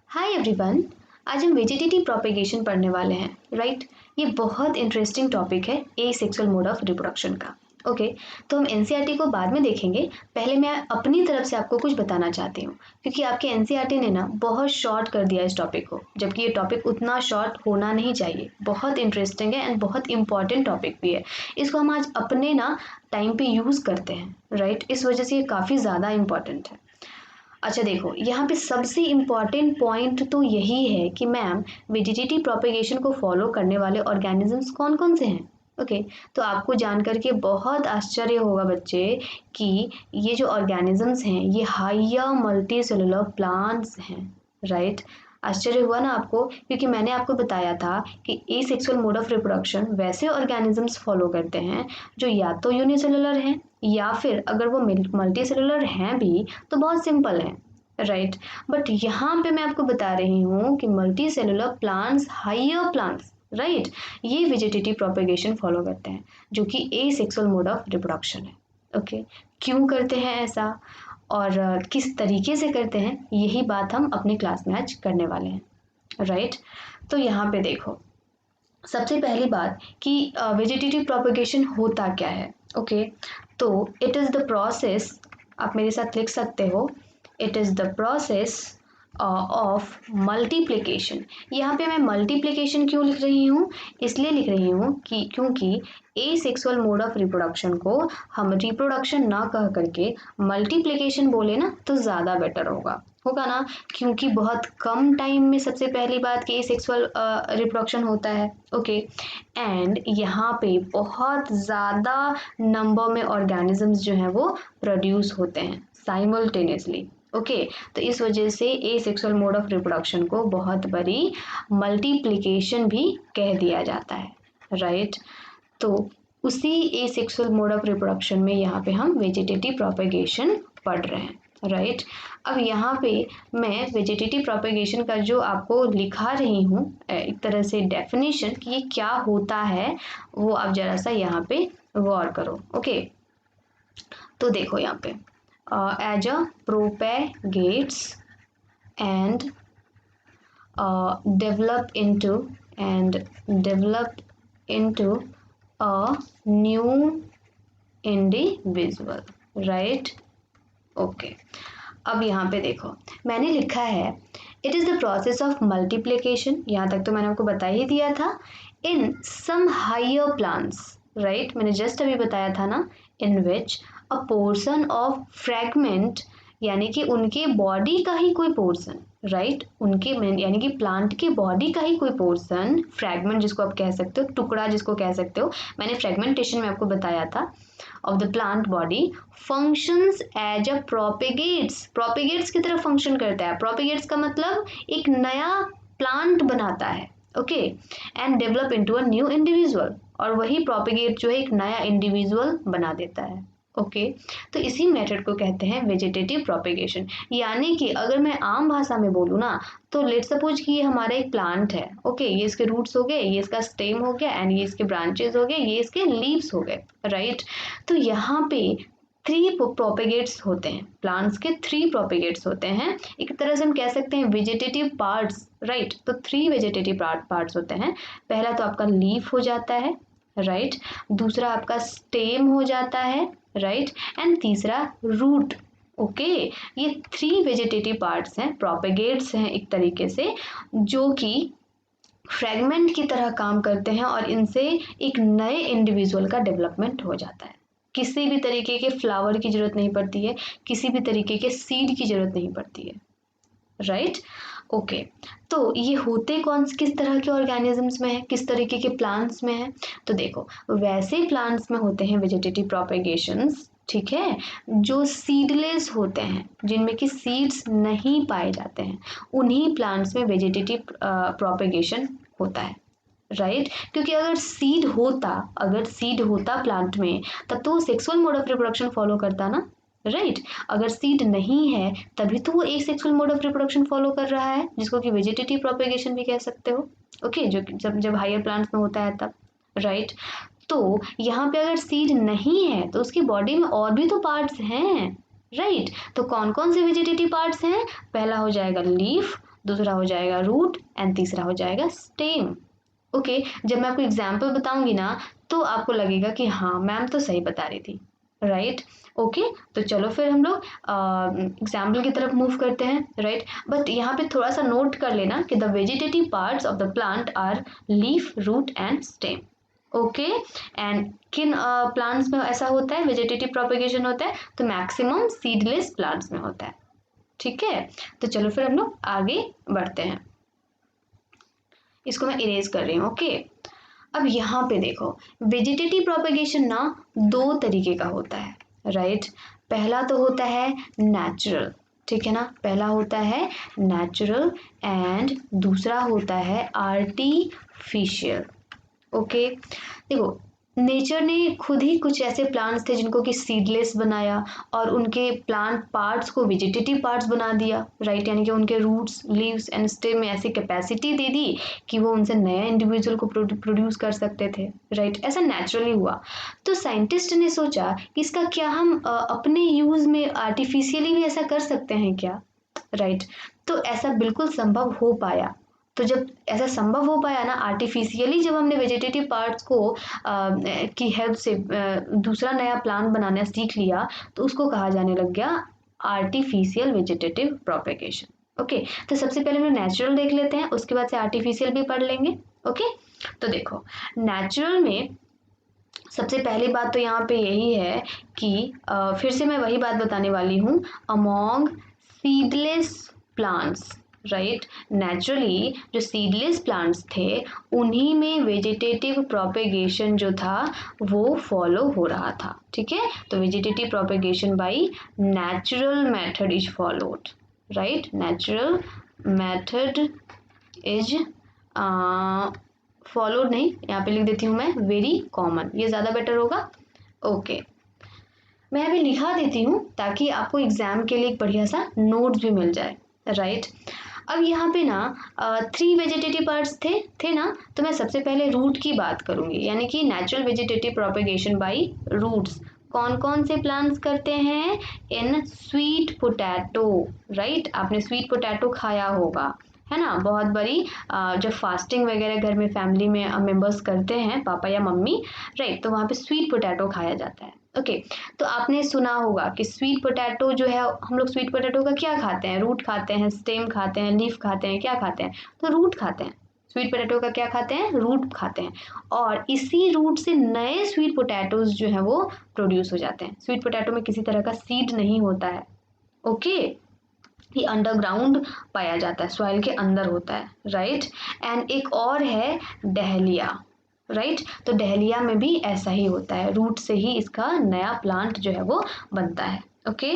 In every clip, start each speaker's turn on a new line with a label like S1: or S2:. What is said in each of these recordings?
S1: Hi everyone. आज हम vegetative propagation पढ़ने वाले हैं, राइट। ये बहुत इंटरेस्टिंग टॉपिक है एसेक्सुअल मोड ऑफ रिप्रोडक्शन का। ओके, तो हम एनसीईआरटी को बाद में देखेंगे। पहले मैं अपनी तरफ से आपको कुछ बताना चाहती हूँ, क्योंकि आपके एनसीईआरटी ने ना बहुत शॉर्ट कर दिया इस टॉपिक को, जबकि ये टॉपिक उतना शॉर्ट होना नहीं चाहिए। बहुत इंटरेस्टिंग है एंड बहुत इंपॉर्टेंट टॉपिक भी है। इसको हम आज अपने ना टाइम पे यूज़ करते हैं, राइट। इस वजह से ये काफ़ी ज़्यादा इंपॉर्टेंट है। अच्छा देखो, यहाँ पे सबसे इम्पॉर्टेंट पॉइंट तो यही है कि मैम वेजिटेटिव प्रोपेगेशन को फॉलो करने वाले ऑर्गेनिजम्स कौन कौन से हैं। ओके, तो आपको जान करके बहुत आश्चर्य होगा बच्चे कि ये जो ऑर्गेनिजम्स हैं ये हाइयर मल्टी सेलुलर प्लांट्स हैं, राइट। आश्चर्य हुआ ना आपको, क्योंकि मैंने आपको बताया था कि एसेक्सुअल मोड ऑफ रिप्रोडक्शन वैसे ऑर्गेनिजम्स फॉलो करते हैं जो या तो यूनिसेलुलर हैं, या फिर अगर वो मल्टी सेलुलर हैं भी तो बहुत सिंपल है, राइट। बट यहाँ पे मैं आपको बता रही हूँ कि multi cellular plants, higher plants, right, ये वेजिटेटिव प्रोपेगेशन फॉलो करते हैं, जो कि एसेक्सुअल मोड ऑफ रिप्रोडक्शन है। ओके, क्यों करते हैं ऐसा और किस तरीके से करते हैं, यही बात हम अपनी क्लास में आज करने वाले हैं, राइट। तो यहाँ पे देखो, सबसे पहली बात कि वेजिटेटिव प्रोपेगेशन होता क्या है। ओके, तो इट इज़ द प्रोसेस, आप मेरे साथ लिख सकते हो, it is the process of multiplication. यहाँ पे मैं मल्टीप्लिकेशन क्यों लिख रही हूँ, इसलिए लिख रही हूँ कि क्योंकि एसेक्सुअल मोड ऑफ रिप्रोडक्शन को हम रिप्रोडक्शन ना कह करके मल्टीप्लिकेशन बोले ना तो ज़्यादा बेटर होगा ना, क्योंकि बहुत कम टाइम में सबसे पहली बात कि सेक्सुअल रिप्रोडक्शन होता है। ओके, एंड यहाँ पे बहुत ज़्यादा नंबर में ऑर्गेनिजम्स जो हैं वो प्रोड्यूस होते हैं साइमल्टेनियसली। ओके, तो इस वजह से एसेक्सुअल मोड ऑफ रिप्रोडक्शन को बहुत बड़ी मल्टीप्लिकेशन भी कह दिया जाता है, राइट। तो उसी एसेक्सुअल मोड ऑफ रिप्रोडक्शन में यहाँ पे हम वेजिटेटिव प्रोपेगेशन पढ़ रहे हैं, राइट। अब यहाँ पे मैं वेजिटेटिव प्रोपेगेशन का जो आपको लिखा रही हूँ एक तरह से डेफिनेशन कि ये क्या होता है, वो आप जरा सा यहाँ पे गौर करो। ओके, तो देखो यहाँ पे as a propagates and develop into a new individual, right? Okay, अब यहाँ पे देखो मैंने लिखा है it is the process of multiplication, यहाँ तक तो मैंने आपको बता ही दिया था, in some higher plants, right, मैंने जस्ट अभी बताया था ना, in which a portion of fragment, यानी कि उनके बॉडी का ही कोई पोर्शन, राइट, उनके यानी कि प्लांट के बॉडी का ही कोई पोर्शन, फ्रैगमेंट जिसको आप कह सकते हो, टुकड़ा जिसको कह सकते हो, मैंने फ्रैगमेंटेशन में आपको बताया था, of the plant body functions as a propagates की तरह फंक्शन करता है। प्रोपेगेट्स का मतलब एक नया प्लांट बनाता है, okay, and develop into a new individual, और वही प्रोपेगेट जो है एक नया इंडिविजुअल बना देता है। ओके, तो इसी मेथड को कहते हैं वेजिटेटिव प्रोपेगेशन। यानी कि अगर मैं आम भाषा में बोलूँ ना, तो लेट सपोज कि ये हमारा एक प्लांट है। ओके, ये इसके रूट्स हो गए, ये इसका स्टेम हो गया, एंड ये इसके ब्रांचेस हो गए, ये इसके लीव्स हो गए, राइट। तो यहाँ पे 3 प्रोपेगेट्स होते हैं, प्लांट्स के 3 प्रोपेगेट्स होते हैं, एक तरह से हम कह सकते हैं वेजिटेटिव पार्ट्स, राइट। तो 3 वेजिटेटिव पार्ट्स होते हैं। पहला तो आपका लीफ हो जाता है, राइट, दूसरा आपका स्टेम हो जाता है, राइट, एंड तीसरा रूट। ओके, ये 3 वेजिटेटिव पार्ट्स हैं, प्रोपेगेट्स हैं एक तरीके से, जो कि फ्रैगमेंट की तरह काम करते हैं, और इनसे एक नए इंडिविजुअल का डेवलपमेंट हो जाता है। किसी भी तरीके के फ्लावर की जरूरत नहीं पड़ती है, किसी भी तरीके के सीड की जरूरत नहीं पड़ती है, राइट। ओके, तो ये होते किस तरह के ऑर्गेनिजम्स में है, किस तरीके के प्लांट्स में है। तो देखो, वैसे प्लांट्स में होते हैं वेजिटेटिव प्रोपेगेशंस, ठीक है, जो सीडलेस होते हैं, जिनमें कि सीड्स नहीं पाए जाते हैं, उन्हीं प्लांट्स में वेजिटेटिव प्रोपेगेशन होता है, राइट। क्योंकि अगर सीड होता प्लांट में, तब तो वो sexual mode of reproduction follow करता ना, राइट। अगर सीड नहीं है तभी तो वो asexual mode of reproduction follow कर रहा है, जिसको कि वेजिटेटिव प्रोपेगेशन भी कह सकते हो। ओके, जो जब हायर प्लांट्स में होता है तब, राइट। तो यहाँ पे अगर सीड नहीं है तो उसकी बॉडी में और भी तो पार्ट्स हैं, राइट। तो कौन कौन से वेजिटेटिव पार्ट्स हैं, पहला हो जाएगा लीफ, दूसरा हो जाएगा रूट एंड तीसरा हो जाएगा स्टेम। ओके, जब मैं आपको एग्जाम्पल बताऊंगी ना तो आपको लगेगा कि हाँ मैम तो सही बता रही थी, राइट। ओके, तो चलो फिर हम लोग एग्जाम्पल की तरफ मूव करते हैं, राइट। बट यहाँ पे थोड़ा सा नोट कर लेना कि the vegetative parts of the plant are leaf, root and stem. Okay, and किन प्लांट्स में ऐसा होता है, वेजिटेटिव प्रोपेगेशन होता है, तो मैक्सिमम सीडलेस प्लांट्स में होता है। ठीक है, तो चलो फिर हम लोग आगे बढ़ते हैं। इसको मैं इरेज कर रही हूँ। ओके, अब यहाँ पे देखो, वेजिटेटिव प्रोपेगेशन ना दो तरीके का होता है, राइट। पहला तो होता है नेचुरल, ठीक है ना, पहला होता है नेचुरल एंड दूसरा होता है आर्टिफिशियल। ओके, देखो नेचर ने खुद ही कुछ ऐसे प्लांट्स थे जिनको कि सीडलेस बनाया और उनके प्लांट पार्ट्स को वेजिटेटिव पार्ट्स बना दिया, राइट। यानी कि उनके रूट्स, लीव्स एंड स्टेम में ऐसी कैपेसिटी दे दी कि वो उनसे नया इंडिविजुअल को प्रोड्यूस कर सकते थे, राइट। ऐसा नेचुरली हुआ। तो साइंटिस्ट ने सोचा कि इसका क्या हम अपने यूज में आर्टिफिशियली भी ऐसा कर सकते हैं क्या, राइट। तो ऐसा बिल्कुल संभव हो पाया। तो जब ऐसा संभव हो पाया ना आर्टिफिशियली, जब हमने वेजिटेटिव पार्ट्स को की हेल्प से दूसरा नया प्लांट बनाना सीख लिया, तो उसको कहा जाने लग गया आर्टिफिशियल वेजिटेटिव प्रोपेगेशन। ओके, तो सबसे पहले हम नेचुरल देख लेते हैं, उसके बाद से आर्टिफिशियल भी पढ़ लेंगे। ओके, तो देखो नेचुरल में सबसे पहली बात तो यहाँ पे यही है कि फिर से मैं वही बात बताने वाली हूँ, among seedless plants, right. Naturally जो सीडलेस प्लांट्स थे उन्हीं में वेजिटेटिव प्रोपेगेशन जो था वो फॉलो हो रहा था, ठीक है। तो vegetative propagation by natural method is followed, right. Natural method is followed नहीं, यहाँ पे लिख देती हूँ मैं वेरी कॉमन, ये ज़्यादा बेटर होगा। ओके, मैं अभी लिखा देती हूँ ताकि आपको एग्जाम के लिए एक बढ़िया सा नोट्स भी मिल जाए, राइट। अब यहाँ पे ना 3 वेजिटेटिव पार्ट्स थे ना, तो मैं सबसे पहले रूट की बात करूँगी, यानी कि natural vegetative propagation by roots कौन कौन से प्लांट्स करते हैं, इन स्वीट पोटैटो, राइट। आपने स्वीट पोटैटो खाया होगा, है ना, बहुत बड़ी जब फास्टिंग वगैरह घर में फैमिली में मेंबर्स करते हैं, पापा या मम्मी, राइट, तो वहाँ पे स्वीट पोटैटो खाया जाता है। ओके, तो आपने सुना होगा कि स्वीट पोटैटो जो है, हम लोग स्वीट पोटैटो का क्या खाते हैं, रूट खाते हैं, स्टेम खाते हैं, लीफ खाते हैं, क्या खाते हैं, तो रूट खाते हैं। स्वीट पोटैटो का क्या खाते हैं, रूट खाते हैं, और इसी रूट से नए स्वीट पोटैटोज जो है वो प्रोड्यूस हो जाते हैं। स्वीट पोटैटो में किसी तरह का सीड नहीं होता है, ओके, ये अंडरग्राउंड पाया जाता है, सॉइल के अंदर होता है, राइट। एंड एक और है डहलिया, राइट। तो डहलिया में भी ऐसा ही होता है, रूट से ही इसका नया प्लांट जो है वो बनता है। ओके,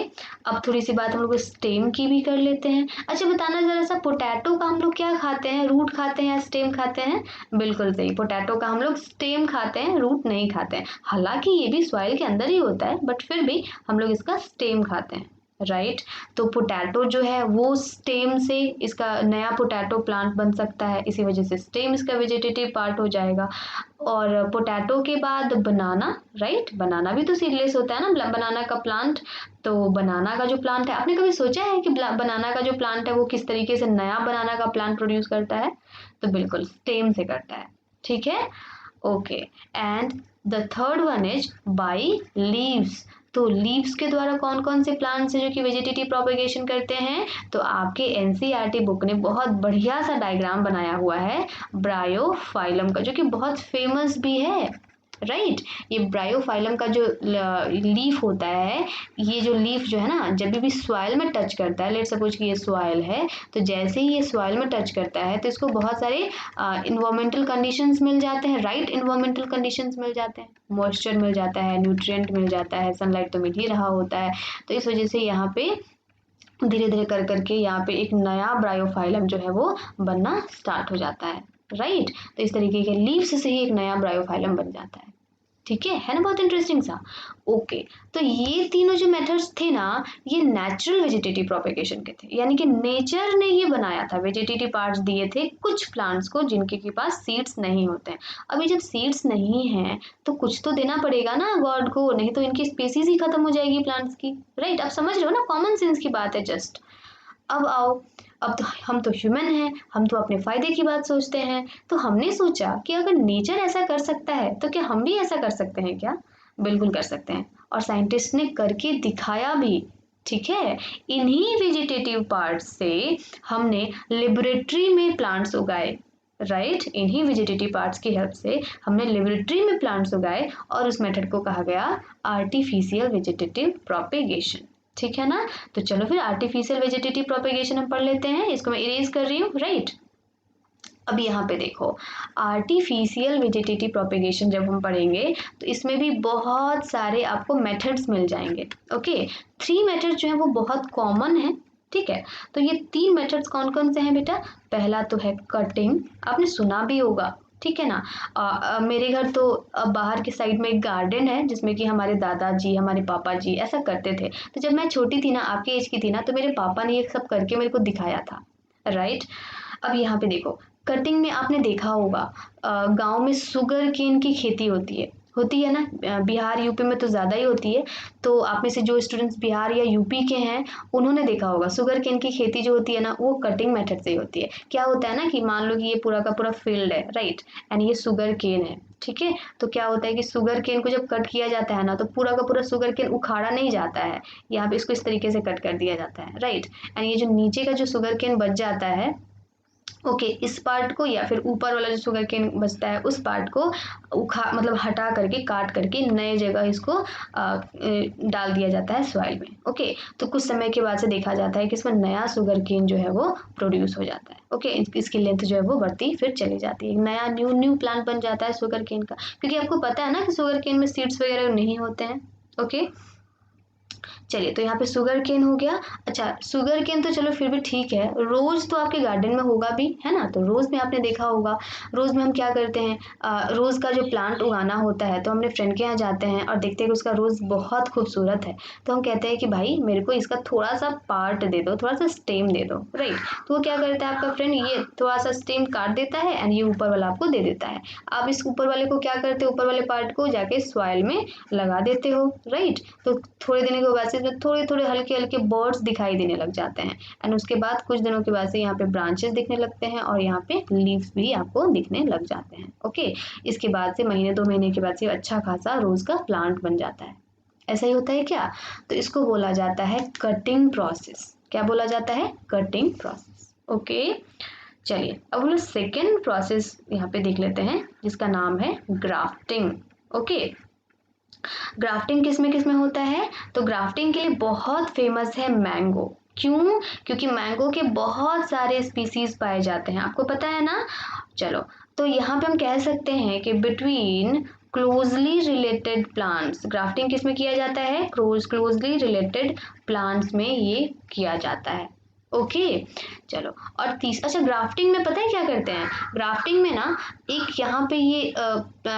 S1: अब थोड़ी सी बात हम लोग स्टेम की भी कर लेते हैं। अच्छा बताना जरा सा, पोटैटो का हम लोग क्या खाते हैं, रूट खाते हैं या स्टेम खाते हैं? बिल्कुल सही, पोटैटो का हम लोग स्टेम खाते हैं, रूट नहीं खाते हैं। हालांकि ये भी सॉइल के अंदर ही होता है, बट फिर भी हम लोग इसका स्टेम खाते हैं, राइट। तो पोटैटो जो है वो स्टेम से इसका नया पोटैटो प्लांट बन सकता है, इसी वजह से स्टेम इसका वेजिटेटिव पार्ट हो जाएगा। और पोटैटो के बाद बनाना, राइट, बनाना भी तो सीडलेस होता है ना, बनाना का प्लांट। तो बनाना का जो प्लांट है, आपने कभी सोचा है कि बनाना का जो प्लांट है वो किस तरीके से नया बनाना का प्लांट प्रोड्यूस करता है? तो बिल्कुल स्टेम से करता है, ठीक है। Okay, and the third one is by leaves. तो लीव्स के द्वारा कौन कौन से प्लांट्स हैं जो कि वेजिटेटिव प्रोपेगेशन करते हैं? तो आपके एनसीईआरटी बुक ने बहुत बढ़िया सा डायग्राम बनाया हुआ है ब्रायोफाइलम का, जो कि बहुत फेमस भी है, राइट। ये ब्रायोफाइलम का जो लीफ होता है, ये जो लीफ जो है ना, जब भी सॉइल में टच करता है, लेट सपोज कि ये सॉइल है, तो जैसे ही ये सॉइल में टच करता है तो इसको बहुत सारे इन्वायरमेंटल कंडीशंस मिल जाते हैं, राइट, इन्वायरमेंटल कंडीशंस मिल जाते हैं, मॉइस्चर मिल जाता है, न्यूट्रिएंट मिल जाता है, सनलाइट तो मिल ही रहा होता है। तो इस वजह से यहाँ पे धीरे धीरे कर करके यहाँ पे एक नया ब्रायोफाइलम जो है वो बनना स्टार्ट हो जाता है, राइट। तो इस तरीके के लीव्स से ही एक नया ब्रायोफाइलम बन जाता है, ठीक है ना, बहुत इंटरेस्टिंग सा। ओके, तो ये तीनों जो मेथड्स थे ना, ये नेचुरल वेजिटेटिव प्रोपेगेशन के थे, यानी कि नेचर ने ये बनाया था, वेजिटेटिव पार्ट्स दिए थे कुछ प्लांट्स को जिनके के पास सीड्स नहीं होते हैं। अभी जब सीड्स नहीं हैं तो कुछ तो देना पड़ेगा ना गॉड को, नहीं तो इनकी स्पीसीज ही खत्म हो जाएगी प्लांट्स की, राइट। आप समझ रहे हो ना, कॉमन सेंस की बात है जस्ट। अब आओ, अब तो हम तो ह्यूमन हैं, हम तो अपने फ़ायदे की बात सोचते हैं, तो हमने सोचा कि अगर नेचर ऐसा कर सकता है तो क्या हम भी ऐसा कर सकते हैं क्या? बिल्कुल कर सकते हैं, और साइंटिस्ट ने करके दिखाया भी। ठीक है, इन्हीं वेजिटेटिव पार्ट्स से हमने लेबोरेटरी में प्लांट्स उगाए। राइट, इन्हीं वेजिटेटिव पार्ट्स की हेल्प से हमने लेबोरेटरी में प्लांट्स उगाए, और उस मेथड को कहा गया आर्टिफिशियल वेजिटेटिव प्रोपेगेशन। ठीक है ना? तो चलो फिर आर्टिफिशियल वेजिटेटिव प्रोपेगेशन हम पढ़ लेते हैं, इसको मैं इरेज कर रही हूँ। राइट, अब यहाँ पे देखो, आर्टिफिशियल वेजिटेटिव प्रोपेगेशन जब हम पढ़ेंगे तो इसमें भी बहुत सारे आपको मेथड्स मिल जाएंगे। ओके, 3 मेथड जो है वो बहुत कॉमन है। ठीक है, तो ये 3 मेथड्स कौन कौन से हैं बेटा? पहला तो है कटिंग, आपने सुना भी होगा। ठीक है ना? मेरे घर तो बाहर के साइड में एक गार्डन है जिसमें कि हमारे दादाजी, हमारे पापा जी ऐसा करते थे। तो जब मैं छोटी थी ना, आपके एज की थी ना, तो मेरे पापा ने ये सब करके मेरे को दिखाया था। राइट, अब यहाँ पे देखो, कटिंग में आपने देखा होगा गांव में शुगर केन की खेती होती है ना? बिहार यूपी में तो ज़्यादा ही होती है। तो आप में से जो स्टूडेंट्स बिहार या यूपी के हैं उन्होंने देखा होगा शुगर केन की खेती जो होती है ना, वो कटिंग मेथड से ही होती है। क्या होता है ना कि मान लो कि ये पूरा का पूरा फील्ड है, राइट, एंड ये शुगर केन है। ठीक है, तो क्या होता है कि शुगर केन को जब कट किया जाता है ना, तो पूरा का पूरा शुगर केन उखाड़ा नहीं जाता है, यहाँ पे इसको इस तरीके से कट कर दिया जाता है। राइट, एंड ये जो नीचे का जो शुगर केन बच जाता है, ओके, इस पार्ट को या फिर ऊपर वाला जो शुगर केन बचता है उस पार्ट को मतलब हटा करके, काट करके नए जगह इसको डाल दिया जाता है सॉइल में। ओके, तो कुछ समय के बाद से देखा जाता है कि इसमें नया शुगर केन जो है वो प्रोड्यूस हो जाता है। ओके, इसकी लेंथ जो है वो बढ़ती फिर चली जाती है, नया न्यू प्लांट बन जाता है शुगर केन का, क्योंकि आपको पता है ना कि शुगर केन में सीड्स वगैरह नहीं होते हैं। ओके, चलिए, तो यहाँ पे शुगर केन हो गया। अच्छा, शुगर केन तो चलो फिर भी ठीक है, रोज तो आपके गार्डन में होगा भी, है ना? तो रोज में आपने देखा होगा, रोज में हम क्या करते हैं, रोज का जो प्लांट उगाना होता है तो हमने फ्रेंड के यहाँ जाते हैं और देखते हैं कि उसका रोज बहुत खूबसूरत है, तो हम कहते हैं कि भाई मेरे को इसका थोड़ा सा पार्ट दे दो, थोड़ा सा स्टेम दे दो। राइट, तो वो क्या करता है आपका फ्रेंड, ये थोड़ा सा स्टेम काट देता है एंड ये ऊपर वाला आपको दे देता है। आप इस ऊपर वाले को क्या करते हो, ऊपर वाले पार्ट को जाके सॉइल में लगा देते हो। राइट, तो थोड़े दिनों के बाद से इसमें थोड़े थोड़े हल्के हल्के बर्ड्स दिखाई देने लग जाते हैं, एंड उसके बाद कुछ दिनों के बाद से यहाँ पे ब्रांचेस दिखने लगते हैं और यहाँ पे लीव्स भी आपको दिखने लग जाते हैं। ओके, इसके बाद से महीने 2 महीने के बाद से अच्छा खासा रोज का प्लांट बन जाता है। ऐसा ही होता है क्या? तो इसको बोला जाता है कटिंग प्रोसेस। क्या बोला जाता है? Cutting process. ओके, चलिए अब हम लोग सेकेंड प्रोसेस यहाँ पे देख लेते हैं जिसका नाम है ग्राफ्टिंग। ओके, ग्राफ्टिंग किस में होता है? तो ग्राफ्टिंग के लिए बहुत फेमस है मैंगो। क्यों? क्योंकि मैंगो के बहुत सारे स्पीसीज पाए जाते हैं, आपको पता है ना? चलो, तो यहाँ पे हम कह सकते हैं कि between closely related plants, grafting किस में किया जाता है? क्लोजली रिलेटेड प्लांट्स में ये किया जाता है। ओके, चलो, और अच्छा, ग्राफ्टिंग में पता है क्या करते हैं? ग्राफ्टिंग में ना एक यहाँ पे ये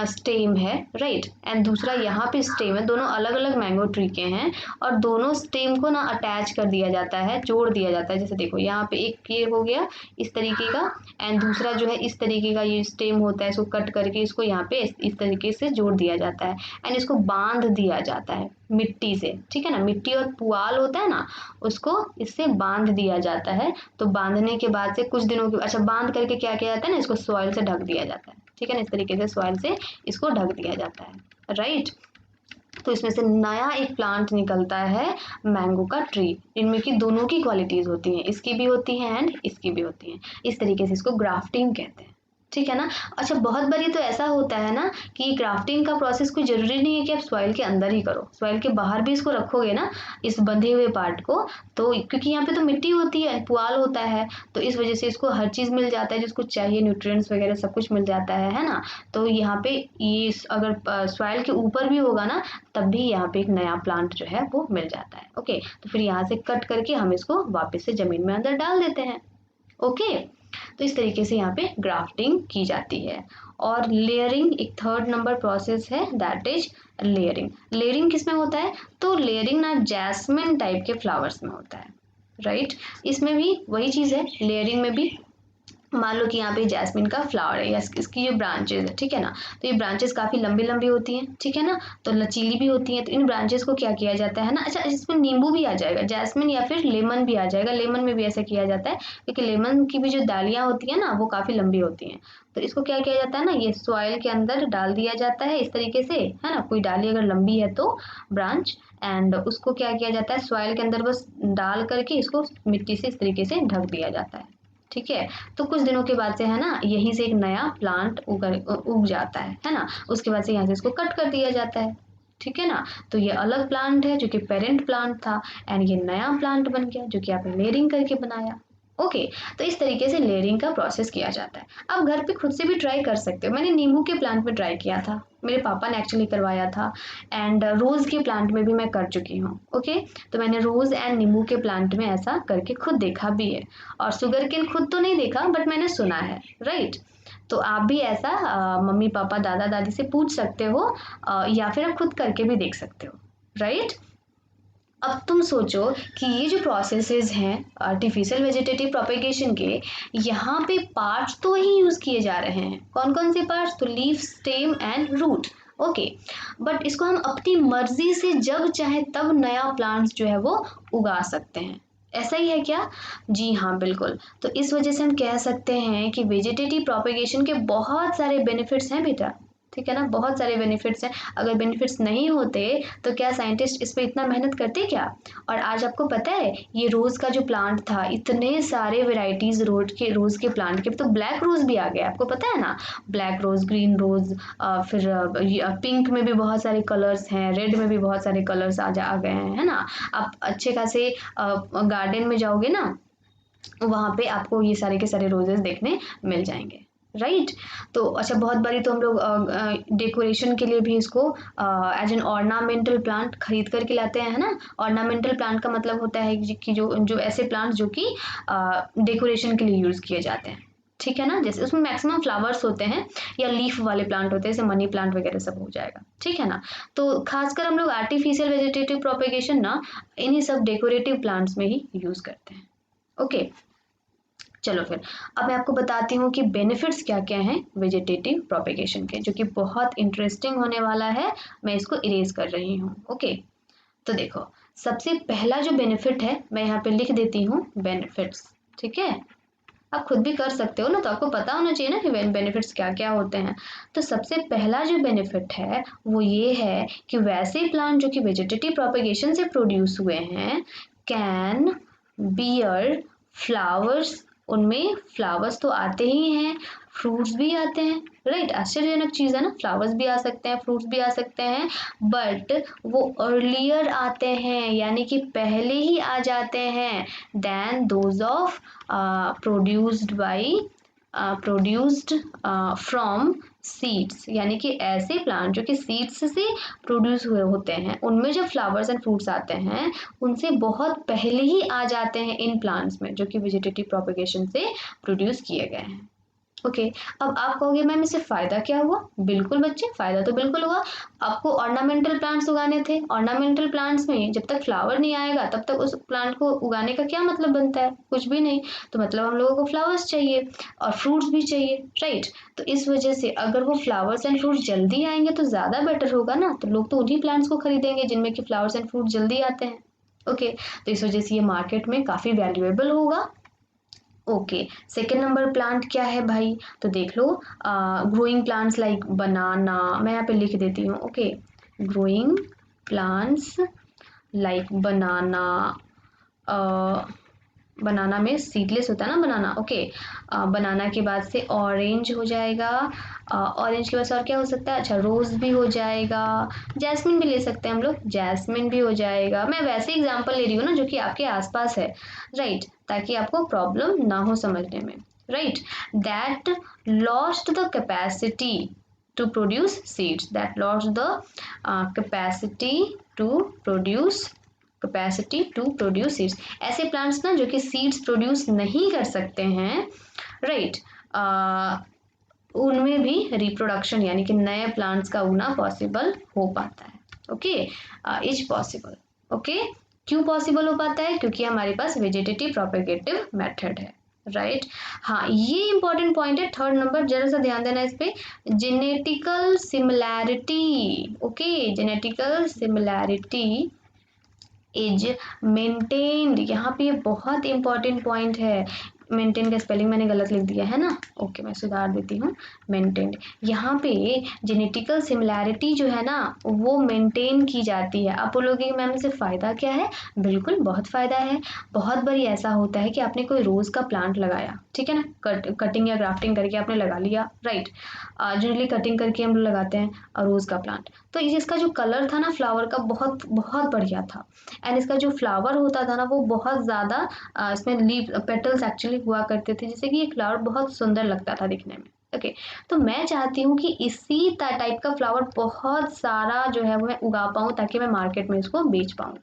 S1: स्टेम है, राइट, एंड दूसरा यहाँ पे स्टेम है, दोनों अलग अलग मैंगो ट्री के हैं, और दोनों स्टेम को ना अटैच कर दिया जाता है, जोड़ दिया जाता है। जैसे देखो यहाँ पे एक ये हो गया इस तरीके का, एंड दूसरा जो है इस तरीके का ये स्टेम होता है, इसको कट करके इसको यहाँ पे इस तरीके से जोड़ दिया जाता है, एंड इसको बांध दिया जाता है मिट्टी से। ठीक है ना? मिट्टी और पुआल होता है ना, उसको इससे बांध दिया जाता है। तो बांधने के बाद से कुछ दिनों के, अच्छा, बांध करके क्या किया जाता है ना, इसको सॉइल से ढक दिया जाता है। ठीक है ना? इस तरीके से सॉइल से इसको ढक दिया जाता है। राइट, तो इसमें से नया एक प्लांट निकलता है मैंगो का ट्री। इनमें की दोनों की क्वालिटीज होती हैं, इसकी भी होती हैं एंड इसकी भी होती हैं। इस तरीके से इसको ग्राफ्टिंग कहते हैं। ठीक है ना? अच्छा, बहुत बारी तो ऐसा होता है ना कि ग्राफ्टिंग का प्रोसेस कोई जरूरी नहीं है कि आप सॉइल के अंदर ही करो, सॉइल के बाहर भी इसको रखोगे ना, इस बंधे हुए पार्ट को, तो क्योंकि यहाँ पे तो मिट्टी होती है, पुआल होता है, तो इस वजह से इसको हर चीज़ मिल जाता है जिसको चाहिए, न्यूट्रिएंट्स वगैरह सब कुछ मिल जाता है ना? तो यहाँ पे ये अगर सॉइल के ऊपर भी होगा ना, तब भी यहाँ पे एक नया प्लांट जो है वो मिल जाता है। ओके, तो फिर यहाँ से कट करके हम इसको वापस से जमीन में अंदर डाल देते हैं। ओके, तो इस तरीके से यहाँ पे ग्राफ्टिंग की जाती है। और लेयरिंग एक थर्ड नंबर प्रोसेस है, दैट इज लेयरिंग। लेयरिंग किस में होता है? तो लेयरिंग ना जैस्मिन टाइप के फ्लावर्स में होता है। राइट, इसमें भी वही चीज़ है, लेयरिंग में भी मान लो कि यहाँ पे जैस्मिन का फ्लावर है या इसकी जो ब्रांचेस है, ठीक है ना, तो ये ब्रांचेस काफ़ी लंबी लंबी होती हैं, ठीक है ना, तो लचीली भी होती हैं। तो इन ब्रांचेस को क्या किया जाता है ना, अच्छा इसमें नींबू भी आ जाएगा, जैस्मिन या फिर लेमन भी आ जाएगा, लेमन में भी ऐसा किया जाता है क्योंकि लेमन की भी जो डालियाँ होती हैं ना वो काफ़ी लंबी होती हैं। तो इसको क्या किया जाता है ना, ये सॉइल के अंदर डाल दिया जाता है इस तरीके से, है ना, कोई डाली अगर लंबी है तो ब्रांच, एंड उसको क्या किया जाता है सॉइल के अंदर बस डाल करके इसको मिट्टी से इस तरीके से ढक दिया जाता है, ठीक है। तो कुछ दिनों के बाद से है ना यहीं से एक नया प्लांट उग जाता है ना, उसके बाद से यहाँ से इसको कट कर दिया जाता है, ठीक है ना। तो ये अलग प्लांट है जो कि पेरेंट प्लांट था, एंड ये नया प्लांट बन गया जो कि आपने लेयरिंग करके बनाया। ओके, तो इस तरीके से लेयरिंग का प्रोसेस किया जाता है। आप घर पे खुद से भी ट्राई कर सकते हो, मैंने नींबू के प्लांट में ट्राई किया था, मेरे पापा ने एक्चुअली करवाया था, एंड रोज़ के प्लांट में भी मैं कर चुकी हूँ। ओके, तो मैंने रोज़ एंड नींबू के प्लांट में ऐसा करके खुद देखा भी है, और शुगर केन खुद तो नहीं देखा बट मैंने सुना है, राइट। तो आप भी ऐसा मम्मी पापा दादा दादी से पूछ सकते हो, या फिर आप खुद करके भी देख सकते हो, राइट। अब तुम सोचो कि ये जो प्रोसेसेस हैं आर्टिफिशियल वेजिटेटिव प्रोपेगेशन के, यहाँ पे पार्ट्स तो वही यूज़ किए जा रहे हैं, कौन कौन से पार्ट्स, तो leaf, stem and root. Okay, but इसको हम अपनी मर्जी से जब चाहे तब नया प्लांट्स जो है वो उगा सकते हैं, ऐसा ही है क्या? जी हाँ, बिल्कुल। तो इस वजह से हम कह सकते हैं कि वेजिटेटिव प्रोपेगेशन के बहुत सारे बेनिफिट्स हैं बेटा, ठीक है ना, बहुत सारे बेनिफिट्स हैं। अगर बेनिफिट्स नहीं होते तो क्या साइंटिस्ट इस पे इतना मेहनत करते क्या? और आज आपको पता है ये रोज़ का जो प्लांट था, इतने सारे वेराइटीज़ रोज़ के प्लांट के, तो ब्लैक रोज़ भी आ गया, आपको पता है ना, ब्लैक रोज़, ग्रीन रोज़, फिर पिंक में भी बहुत सारे कलर्स हैं, रेड में भी बहुत सारे कलर्स आ गए हैं, है ना। आप अच्छे खासे गार्डन में जाओगे ना, वहाँ पे आपको ये सारे के सारे रोजेस देखने मिल जाएंगे, राइट। तो अच्छा, बहुत बारी तो हम लोग डेकोरेशन के लिए भी इसको एज एन ऑर्नामेंटल प्लांट खरीद करके लाते हैं, है ना। ऑर्नामेंटल प्लांट का मतलब होता है कि जो जो ऐसे प्लांट्स जो कि डेकोरेशन के लिए यूज़ किए जाते हैं, ठीक है ना, जैसे उसमें मैक्सिमम फ्लावर्स होते हैं या लीफ वाले प्लांट होते हैं, जैसे मनी प्लांट वगैरह सब हो जाएगा, ठीक है ना। तो खासकर हम लोग आर्टिफिशियल वेजिटेटिव प्रोपेगेशन ना इन्हीं सब डेकोरेटिव प्लांट्स में ही यूज़ करते हैं। ओके, चलो फिर अब मैं आपको बताती हूँ कि बेनिफिट्स क्या क्या हैं वेजिटेटिव प्रोपेगेशन के, जो कि बहुत इंटरेस्टिंग होने वाला है। मैं इसको इरेज कर रही हूँ। ओके, तो देखो, सबसे पहला जो बेनिफिट है मैं यहाँ पे लिख देती हूँ बेनिफिट्स, ठीक है। आप खुद भी कर सकते हो ना, तो आपको पता होना चाहिए ना कि बेनिफिट्स क्या क्या होते हैं। तो सबसे पहला जो बेनिफिट है वो ये है कि वैसे प्लांट जो कि वेजिटेटिव प्रोपेगेशन से प्रोड्यूस हुए हैं कैन बियर फ्लावर्स, उनमें फ्लावर्स तो आते ही हैं, फ्रूट्स भी आते हैं, राइट। आश्चर्यजनक चीज़ है ना, फ्लावर्स भी आ सकते हैं, फ्रूट्स भी आ सकते हैं, बट वो अर्लियर आते हैं, यानी कि पहले ही आ जाते हैं then those of produced from seeds, यानी कि ऐसे प्लांट जो कि सीड्स से प्रोड्यूस हुए होते हैं, उनमें जब फ्लावर्स एंड फ्रूट्स आते हैं उनसे बहुत पहले ही आ जाते हैं इन प्लांट्स में जो कि वेजिटेटिव प्रोपेगेशन से प्रोड्यूस किए गए हैं। ओके, अब आप कहोगे मैम इससे फ़ायदा क्या हुआ? बिल्कुल बच्चे, फ़ायदा तो बिल्कुल हुआ। आपको ऑर्नामेंटल प्लांट्स उगाने थे, ऑर्नामेंटल प्लांट्स में जब तक फ्लावर नहीं आएगा तब तक उस प्लांट को उगाने का क्या मतलब बनता है? कुछ भी नहीं। तो मतलब हम लोगों को फ्लावर्स चाहिए और फ्रूट्स भी चाहिए, राइट। तो इस वजह से अगर वो फ्लावर्स एंड फ्रूट्स जल्दी आएंगे तो ज़्यादा बेटर होगा ना, तो लोग तो उन्हीं प्लांट्स को खरीदेंगे जिनमें कि फ्लावर्स एंड फ्रूट्स जल्दी आते हैं। ओके, तो इस वजह से ये मार्केट में काफ़ी वैल्यूएबल होगा। ओके, सेकेंड नंबर प्लांट क्या है भाई? तो देख लो, ग्रोइंग प्लांट्स लाइक बनाना, मैं यहाँ पे लिख देती हूँ। ओके, ग्रोइंग प्लांट्स लाइक बनाना, बनाना में सीडलेस होता है ना बनाना। ओके, बनाना के बाद से ऑरेंज हो जाएगा, ऑरेंज के बाद से और क्या हो सकता है? अच्छा, रोज़ भी हो जाएगा, जैस्मिन भी ले सकते हैं हम लोग, जैस्मिन भी हो जाएगा। मैं वैसे एग्जांपल ले रही हूँ ना जो कि आपके आसपास है, राइट, ताकि आपको प्रॉब्लम ना हो समझने में, right. That lost the capacity to produce seeds, that lost the capacity to produce seeds। ऐसे प्लांट्स ना जो कि सीड्स प्रोड्यूस नहीं कर सकते हैं, राइट, उनमें भी रिप्रोडक्शन यानी कि नए प्लांट्स का उगना पॉसिबल हो पाता है। Okay, is possible. ओके, क्यों पॉसिबल हो पाता है? क्योंकि हमारे पास वेजिटेटिव प्रोपेगेटिव मेथड है। राइट। हाँ, ये इंपॉर्टेंट पॉइंट है, थर्ड नंबर, जरा सा ध्यान देना इस पे, genetical similarity. Okay, genetical similarity is maintained, यहाँ पे ये बहुत इंपॉर्टेंट पॉइंट है। मेंटेन का स्पेलिंग मैंने गलत लिख दिया है ना, ओके मैं सुधार देती हूँ, मेंटेन्ड। यहाँ पे जेनेटिकल सिमिलैरिटी जो है ना वो मेंटेन की जाती है। आप बोलोगे मैम इससे फ़ायदा क्या है? बिल्कुल बहुत फ़ायदा है। बहुत बारी ऐसा होता है कि आपने कोई रोज़ का प्लांट लगाया, ठीक है ना, कटिंग या ग्राफ्टिंग करके आपने लगा लिया, राइट। जनरली कटिंग करके हम लोग लगाते हैं रोज़ का प्लांट। तो इसका जो कलर था ना फ्लावर का, बहुत बहुत बढ़िया था। एंड इसका जो फ्लावर होता था ना वो बहुत ज़्यादा इसमें लीव पेटल्स एक्चुअली हुआ करते थे, जिससे कि ये फ्लावर बहुत सुंदर लगता था दिखने में। ओके, तो मैं चाहती हूँ कि इसी टाइप का फ्लावर बहुत सारा जो है वो मैं उगा पाऊँ, ताकि मैं मार्केट में इसको बेच पाऊँ,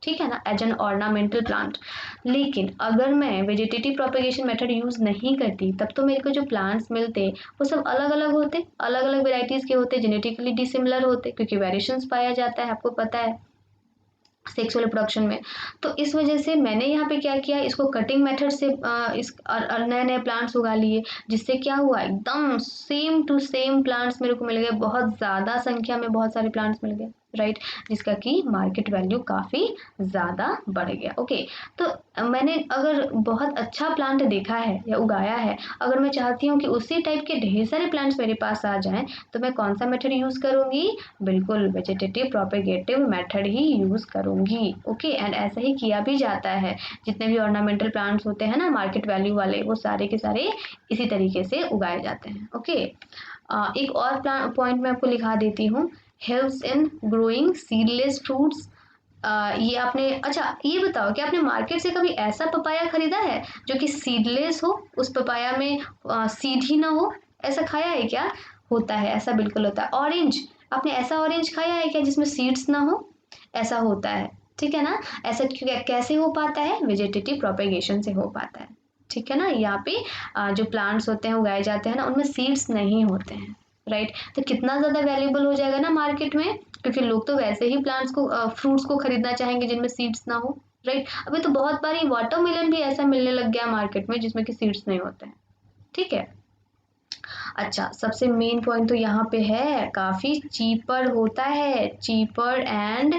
S1: ठीक है ना, एज एन ऑर्नामेंटल प्लांट। लेकिन अगर मैं वेजिटेटिव प्रोपेगेशन मेथड यूज़ नहीं करती, तब तो मेरे को जो प्लांट्स मिलते वो सब अलग अलग होते, अलग अलग वेराइटीज़ के होते, जेनेटिकली डिसिमिलर होते, क्योंकि वेरिएशंस पाया जाता है, आपको पता है सेक्सुअल रिप्रोडक्शन में। तो इस वजह से मैंने यहाँ पे क्या किया, इसको कटिंग मेथड से इस नए नए प्लांट्स उगा लिए, जिससे क्या हुआ, एकदम सेम टू सेम प्लांट्स मेरे को मिल गए, बहुत ज़्यादा संख्या में बहुत सारे प्लांट्स मिल गए, राइट, जिसका कि मार्केट वैल्यू काफ़ी ज़्यादा बढ़ गया। ओके, तो मैंने अगर बहुत अच्छा प्लांट देखा है या उगाया है, अगर मैं चाहती हूँ कि उसी टाइप के ढेर सारे प्लांट्स मेरे पास आ जाएं, तो मैं कौन सा मेथड यूज़ करूँगी? बिल्कुल वेजिटेटिव प्रोपेगेटिव मेथड ही यूज़ करूँगी। ओके, एंड ऐसा ही किया भी जाता है। जितने भी ऑर्नामेंटल प्लांट्स होते हैं ना मार्केट वैल्यू वाले, वो सारे के सारे इसी तरीके से उगाए जाते हैं। ओके, एक और पॉइंट मैं आपको लिखा देती हूँ, helps in growing seedless fruits. ये आपने, अच्छा ये बताओ कि आपने मार्केट से कभी ऐसा पपाया खरीदा है जो कि सीडलेस हो, उस पपाया में सीड ही ना हो? ऐसा खाया है क्या? होता है, ऐसा बिल्कुल होता है। ऑरेंज, आपने ऐसा ऑरेंज खाया है क्या जिसमें सीड्स ना हो? ऐसा होता है, ठीक है ना। ऐसा कैसे हो पाता है? वेजिटेटिव प्रोपेगेशन से हो पाता है, ठीक है ना। यहाँ पे जो प्लांट्स होते हैं उगाए जाते हैं ना, उनमें सीड्स नहीं होते हैं, राइट। तो कितना ज़्यादा वैल्यूएबल हो जाएगा ना मार्केट में, क्योंकि लोग तो वैसे ही प्लांट्स को फ्रूट्स को खरीदना चाहेंगे जिनमें सीड्स ना हो, राइट। अभी तो बहुत बारी वाटरमेलन भी ऐसा मिलने लग गया मार्केट में जिसमें कि सीड्स नहीं होते हैं, ठीक है। अच्छा, सबसे मेन पॉइंट तो यहाँ पे है, काफ़ी चीपर होता है, चीपर एंड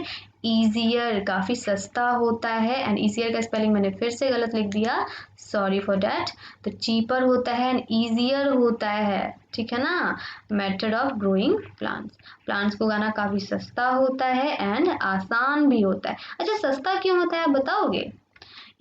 S1: ईजियर, काफ़ी सस्ता होता है। एंड ईजियर का स्पेलिंग मैंने फिर से गलत लिख दिया, सॉरी फॉर डैट। तो चीपर होता है एंड ईजियर होता है, ठीक है ना। Method of growing plants, plants को उगाना काफ़ी सस्ता होता है एंड आसान भी होता है। अच्छा, सस्ता क्यों होता है आप बताओगे?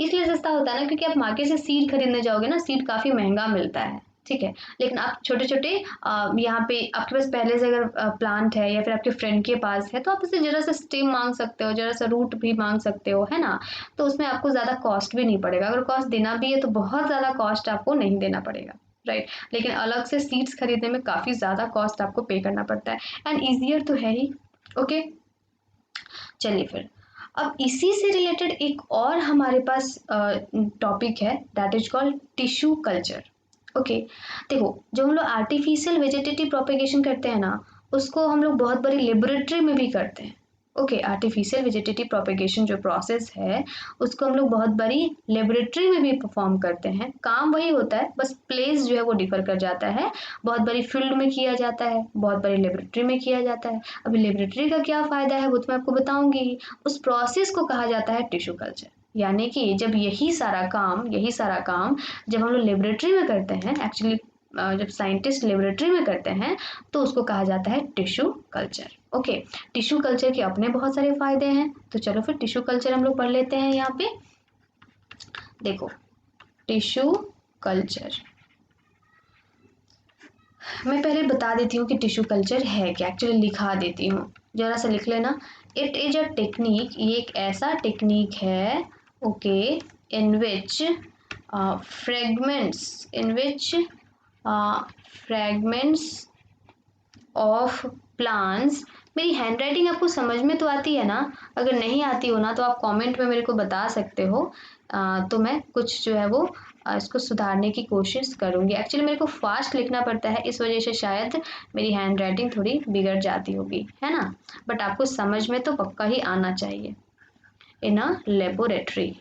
S1: इसलिए सस्ता होता है ना क्योंकि आप मार्केट से सीड खरीदने जाओगे ना, सीड काफ़ी महंगा मिलता है, ठीक है। लेकिन आप छोटे छोटे यहाँ पे आपके पास पहले से अगर प्लांट है या फिर आपके फ्रेंड के पास है, तो आप उससे जरा सा स्टेम मांग सकते हो, जरा सा रूट भी मांग सकते हो, है ना। तो उसमें आपको ज़्यादा कॉस्ट भी नहीं पड़ेगा, अगर कॉस्ट देना भी है तो बहुत ज़्यादा कॉस्ट आपको नहीं देना पड़ेगा, राइट। लेकिन अलग से सीड्स खरीदने में काफ़ी ज़्यादा कॉस्ट आपको पे करना पड़ता है, एंड ईजियर तो है ही। ओके, चलिए फिर अब इसी से रिलेटेड एक और हमारे पास टॉपिक है, that is called tissue culture. Okay, देखो जो हम लोग आर्टिफिशियल वेजिटेटिव प्रोपेगेशन करते हैं ना, उसको हम लोग बहुत बड़ी लेबोरेटरी में भी करते हैं। ओके, आर्टिफिशियल वेजिटेटिव प्रोपेगेशन जो प्रोसेस है उसको हम लोग बहुत बड़ी लेबोरेटरी में भी परफॉर्म करते हैं। काम वही होता है, बस प्लेस जो है वो डिफर कर जाता है। बहुत बड़ी फील्ड में किया जाता है, बहुत बड़ी लेबोरेटरी में किया जाता है। अभी लेबोरेटरी का क्या फ़ायदा है वो तो मैं आपको बताऊंगी। उस प्रोसेस को कहा जाता है टिश्यू कल्चर, यानी कि जब यही सारा काम जब हम लोग लेबोरेटरी में करते हैं, एक्चुअली जब साइंटिस्ट लेबोरेटरी में करते हैं, तो उसको कहा जाता है tissue culture. Okay, tissue culture के अपने बहुत सारे फायदे हैं, तो चलो फिर टिश्यू कल्चर हम लोग पढ़ लेते हैं। यहाँ पे देखो, टिश्यू कल्चर मैं पहले बता देती हूँ कि टिश्यू कल्चर है क्या, एक्चुअली लिखा देती हूँ, जरा सा लिख लेना। इट इज अ टेक्निक, ये एक ऐसा टेक्निक है, okay, in which fragments of plants. मेरी हैंड राइटिंग आपको समझ में तो आती है ना? अगर नहीं आती हो ना तो आप कमेंट में मेरे को बता सकते हो, तो मैं कुछ जो है वो इसको सुधारने की कोशिश करूँगी। एक्चुअली मेरे को फास्ट लिखना पड़ता है, इस वजह से शायद मेरी हैंड राइटिंग थोड़ी बिगड़ जाती होगी, है ना। बट आपको समझ में तो पक्का ही आना चाहिए। इन अ लेबोरेटरी,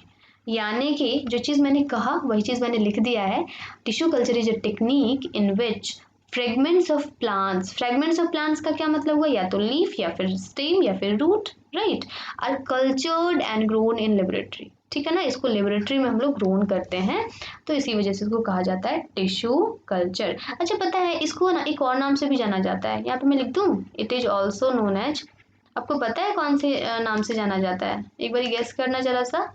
S1: यानी कि जो चीज़ मैंने कहा वही चीज़ मैंने लिख दिया है। Tissue culture is a technique in which fragments of plants का क्या मतलब हुआ, या तो लीफ या फिर स्टेम या फिर root, right, are cultured and grown in laboratory. ठीक है ना, इसको लेबोरेटरी में हम लोग ग्रोन करते हैं, तो इसी वजह से इसको कहा जाता है टिश्यू कल्चर। अच्छा, पता है इसको ना एक और नाम से भी जाना जाता है, यहाँ पे मैं लिख दूँ, it is also known as, आपको पता है कौन से नाम से जाना जाता है, एक बार गेस करना जरा सा।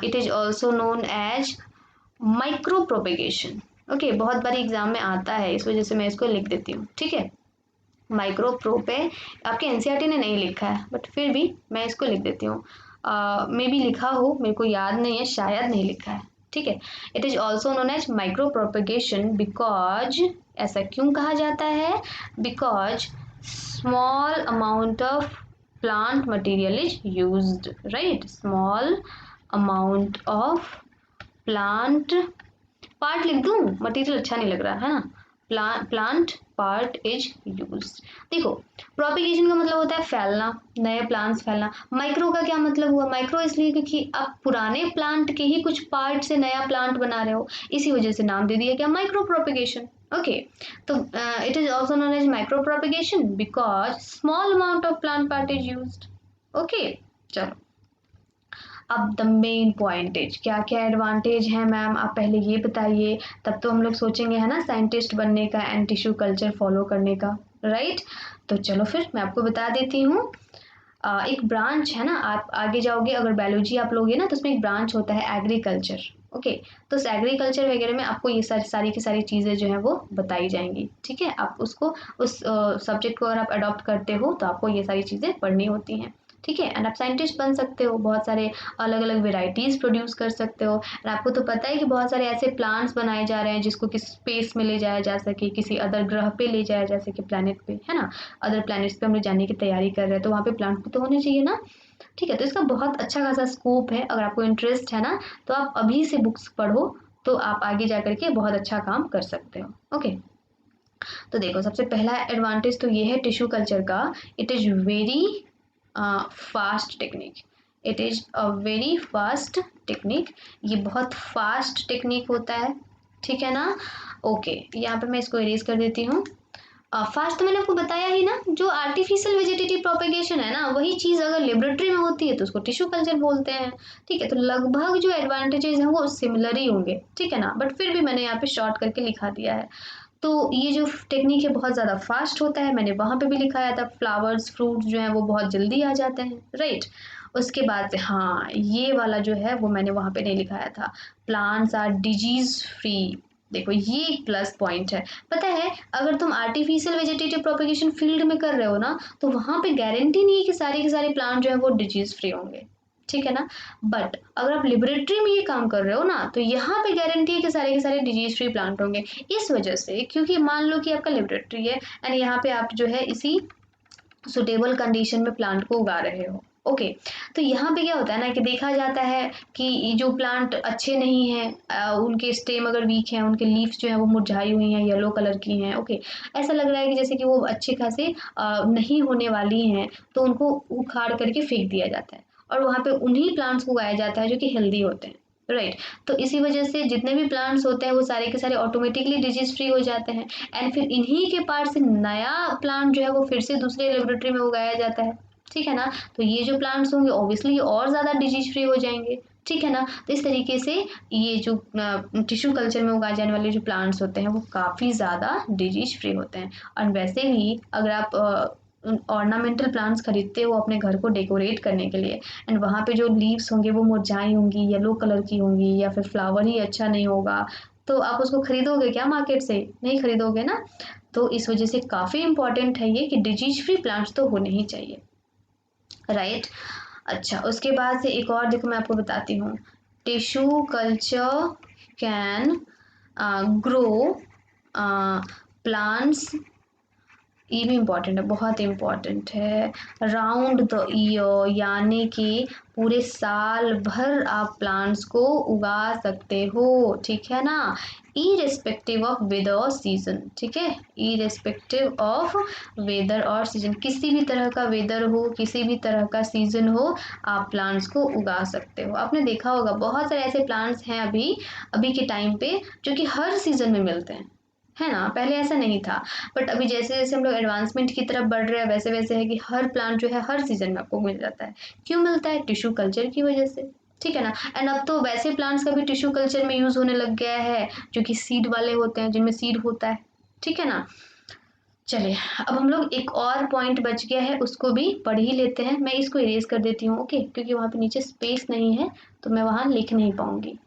S1: It is also known as micro propagation. Okay, बहुत बारी एग्जाम में आता है, इस वजह से मैं इसको लिख देती हूँ, ठीक है। माइक्रो प्रोपे आपके एनसीईआरटी ने नहीं लिखा है, बट फिर भी मैं इसको लिख देती हूँ। मे बी लिखा हो, मेरे को याद नहीं है, शायद नहीं लिखा है, ठीक है। It is also known as micro propagation because, ऐसा क्यों कहा जाता है, because small amount of plant material is used, right, small amount of plant, part लिख दूं, मटेरियल अच्छा नहीं लग रहा है ना, प्लांट पार्ट इज यूज। देखो, प्रोपिगेशन का मतलब होता है फैलना, नए प्लांट्स फैलना। माइक्रो का क्या मतलब हुआ, माइक्रो इसलिए क्योंकि आप पुराने प्लांट के ही कुछ पार्ट से नया प्लांट बना रहे हो, इसी वजह से नाम दे दिया क्या, माइक्रो प्रोपिगेशन। ओके, तो it is also known as micro propagation because small amount of plant part is used. Okay, चलो अब द मेन पॉइंटेज, क्या क्या एडवांटेज है मैम, आप पहले ये बताइए, तब तो हम लोग सोचेंगे है ना साइंटिस्ट बनने का एंड टिश्यू कल्चर फॉलो करने का, राइट। तो चलो फिर मैं आपको बता देती हूँ। एक ब्रांच है ना, आप आगे जाओगे अगर बायोलॉजी आप लोगे ना, तो उसमें एक ब्रांच होता है एग्रीकल्चर। ओके, तो उस एग्रीकल्चर वगैरह में आपको ये सारी की सारी चीज़ें जो है वो बताई जाएंगी, ठीक है। आप उसको उस सब्जेक्ट को अगर आप अडॉप्ट करते हो तो आपको ये सारी चीज़ें पढ़नी होती हैं, ठीक है। एंड आप साइंटिस्ट बन सकते हो, बहुत सारे अलग अलग वेराइटीज़ प्रोड्यूस कर सकते हो। एंड आपको तो पता है कि बहुत सारे ऐसे प्लांट्स बनाए जा रहे हैं जिसको किसी स्पेस में ले जाया जा सके, किसी अदर ग्रह पे ले जाया जा सके, प्लानट पे, है ना, अदर प्लैनेट्स पे हम लोग जाने की तैयारी कर रहे हैं, तो वहाँ पे प्लांट भी तो होने चाहिए ना, ठीक है। तो इसका बहुत अच्छा खासा स्कोप है, अगर आपको इंटरेस्ट है ना तो आप अभी से बुक्स पढ़ो, तो आप आगे जा करके बहुत अच्छा काम कर सकते हो। ओके, तो देखो सबसे पहला एडवांटेज तो ये है टिश्यू कल्चर का, it is very fast technique, it is a very fast technique, ये बहुत फास्ट टेक्निक होता है, ठीक है ना। ओके, यहाँ पे मैं इसको इरेज कर देती हूँ। फास्ट तो मैंने आपको बताया ही ना, जो आर्टिफिशियल वेजिटेटिव प्रोपेगेशन है ना, वही चीज़ अगर लेबोरेटरी में होती है तो उसको टिश्यू कल्चर बोलते हैं, ठीक है। तो लगभग जो एडवांटेजेस हैं वो सिमिलर ही होंगे, ठीक है ना, बट फिर भी मैंने यहाँ पे शॉर्ट करके लिखा दिया है। तो ये जो टेक्निक है बहुत ज़्यादा फास्ट होता है, मैंने वहाँ पे भी लिखाया था, फ्लावर्स फ्रूट्स जो हैं वो बहुत जल्दी आ जाते हैं, राइट। उसके बाद से हाँ, ये वाला जो है वो मैंने वहाँ पे नहीं लिखाया था, प्लांट्स आर डिजीज फ्री। देखो ये एक प्लस पॉइंट है, पता है अगर तुम आर्टिफिशियल वेजिटेटिव प्रोपेगेशन फील्ड में कर रहे हो ना, तो वहाँ पे गारंटी नहीं है कि सारे के सारे प्लांट जो है वो डिजीज फ्री होंगे, ठीक है ना। बट अगर आप लेबोरेटरी में ये काम कर रहे हो ना, तो यहाँ पे गारंटी है कि सारे के सारे डिजीज फ्री प्लांट होंगे, इस वजह से क्योंकि मान लो कि आपका लेबोरेटरी है एंड यहाँ पे आप जो है इसी सुटेबल कंडीशन में प्लांट को उगा रहे हो। ओके, तो यहाँ पे क्या होता है ना कि देखा जाता है कि जो प्लांट अच्छे नहीं हैं, उनके स्टेम अगर वीक हैं, उनके लीव्स जो है वो मुरझाई हुई हैं, येलो कलर की हैं, ओके, ऐसा लग रहा है कि जैसे कि वो अच्छे खासे नहीं होने वाली हैं, तो उनको उखाड़ करके फेंक दिया जाता है और वहाँ पे उन्हीं प्लांट्स को उगाया जाता है जो कि हेल्दी होते हैं, राइट। तो इसी वजह से जितने भी प्लांट्स होते हैं वो सारे के सारे ऑटोमेटिकली डिजीज फ्री हो जाते हैं एंड फिर इन्हीं के पार्ट से नया प्लांट जो है वो फिर से दूसरे लेबोरेटरी में उगाया जाता है, ठीक है ना। तो ये जो प्लांट्स होंगे ऑब्वियसली और ज़्यादा डिजीज फ्री हो जाएंगे, ठीक है ना। तो इस तरीके से ये जो टिश्यू कल्चर में उगाए जाने वाले जो प्लांट्स होते हैं वो काफ़ी ज़्यादा डिजीज फ्री होते हैं। और वैसे भी अगर आप ऑर्नामेंटल प्लांट्स खरीदते हो अपने घर को डेकोरेट करने के लिए एंड वहाँ पे जो लीव्स होंगे वो मुरझाई होंगी, येलो कलर की होंगी, या फिर फ्लावर ही अच्छा नहीं होगा, तो आप उसको खरीदोगे क्या मार्केट से, नहीं खरीदोगे ना। तो इस वजह से काफ़ी इंपॉर्टेंट है ये कि डिजीज फ्री प्लांट्स तो होने ही चाहिए, राइट। अच्छा, उसके बाद से एक और देखो मैं आपको बताती हूँ, tissue culture can grow plants, ये भी इम्पॉर्टेंट है, बहुत इम्पॉर्टेंट है, राउंड द ईयर, यानी कि पूरे साल भर आप प्लांट्स को उगा सकते हो, ठीक है ना। इरेस्पेक्टिव ऑफ वेदर और सीजन, ठीक है, इरेस्पेक्टिव ऑफ वेदर और सीजन, किसी भी तरह का वेदर हो, किसी भी तरह का सीजन हो, आप प्लांट्स को उगा सकते हो। आपने देखा होगा बहुत सारे ऐसे प्लांट्स हैं अभी अभी के टाइम पे जो कि हर सीजन में मिलते हैं, है ना, पहले ऐसा नहीं था। बट अभी जैसे जैसे हम लोग एडवांसमेंट की तरफ बढ़ रहे हैं वैसे वैसे है कि हर प्लांट जो है हर सीजन में आपको मिल जाता है। क्यों मिलता है? टिश्यू कल्चर की वजह से, ठीक है ना। एंड अब तो वैसे प्लांट्स का भी टिश्यू कल्चर में यूज होने लग गया है जो कि सीड वाले होते हैं, जिनमें सीड होता है, ठीक है ना। चलिए अब हम लोग एक और पॉइंट बच गया है उसको भी पढ़ ही लेते हैं। मैं इसको इरेज कर देती हूँ, ओके, क्योंकि वहाँ पे नीचे स्पेस नहीं है तो मैं वहाँ लिख नहीं पाऊंगी।